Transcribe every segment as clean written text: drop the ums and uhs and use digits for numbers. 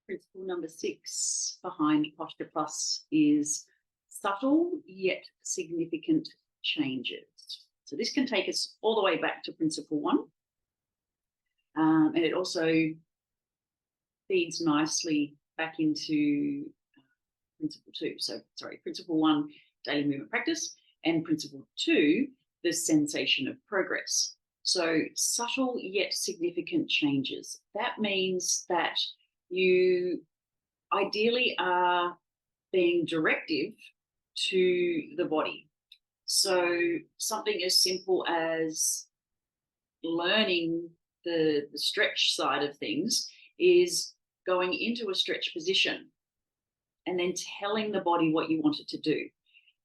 Principle number 6 behind Posture Plus is subtle yet significant changes. So this can take us all the way back to principle 1. And it also feeds nicely back into principle 2. So, principle 1, daily movement practice, and principle 2, the sensation of progress. So subtle yet significant changes. That means that you ideally are being directive to the body. So something as simple as learning the stretch side of things is going into a stretch position and then telling the body what you want it to do.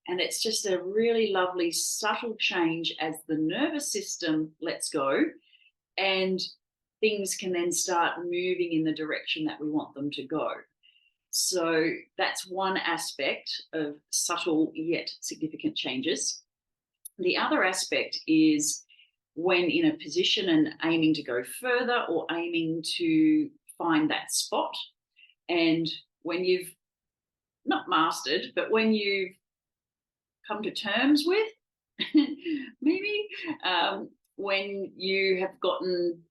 And it's just a really lovely, subtle change as the nervous system lets go, and things can then start moving in the direction that we want them to go. So that's one aspect of subtle yet significant changes. The other aspect is when in a position and aiming to go further or aiming to find that spot. And when you've not mastered, but when you've come to terms with, maybe, when you have gotten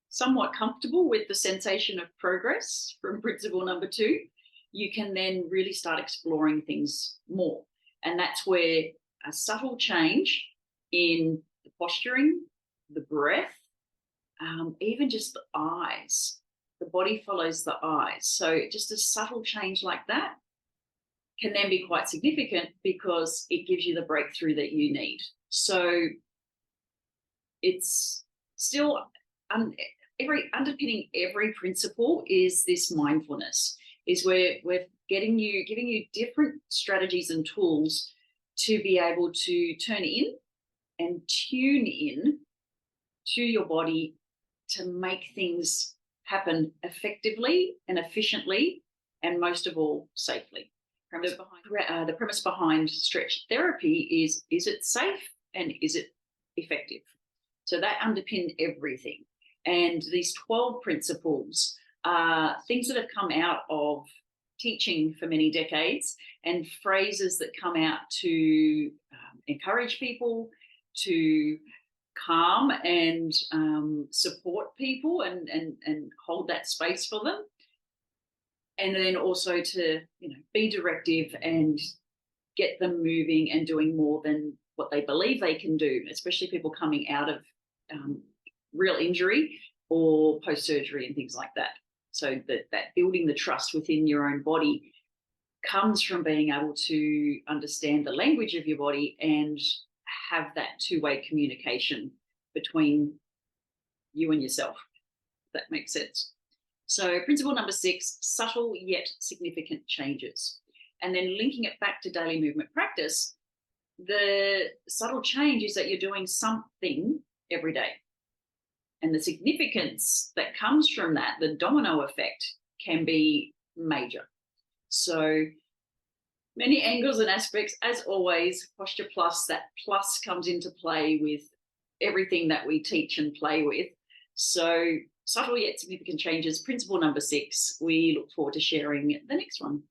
somewhat comfortable with the sensation of progress from principle number 2, you can then really start exploring things more. And that's where a subtle change in the posturing, the breath, even just the eyes, the body follows the eyes. So just a subtle change like that can then be quite significant because it gives you the breakthrough that you need. So it's still underpinning every principle is this mindfulness, is where we're giving you different strategies and tools to be able to turn in and tune in to your body to make things happen effectively and efficiently, and most of all, safely. The premise behind stretch therapy is it safe and is it effective? So that underpins everything. And these 12 principles are things that have come out of teaching for many decades, and phrases that come out to encourage people, to calm and support people and hold that space for them. And then also to, be directive and get them moving and doing more than what they believe they can do, especially people coming out of real injury or post-surgery and things like that. So that building the trust within your own body comes from being able to understand the language of your body and have that two-way communication between you and yourself, if that makes sense. So principle number 6, subtle yet significant changes. And then linking it back to daily movement practice, the subtle change is that you're doing something every day. And the significance that comes from that, the domino effect, can be major. So many angles and aspects, as always. Posture Plus, that plus comes into play with everything that we teach and play with. So subtle yet significant changes, principle number 6. We look forward to sharing the next one.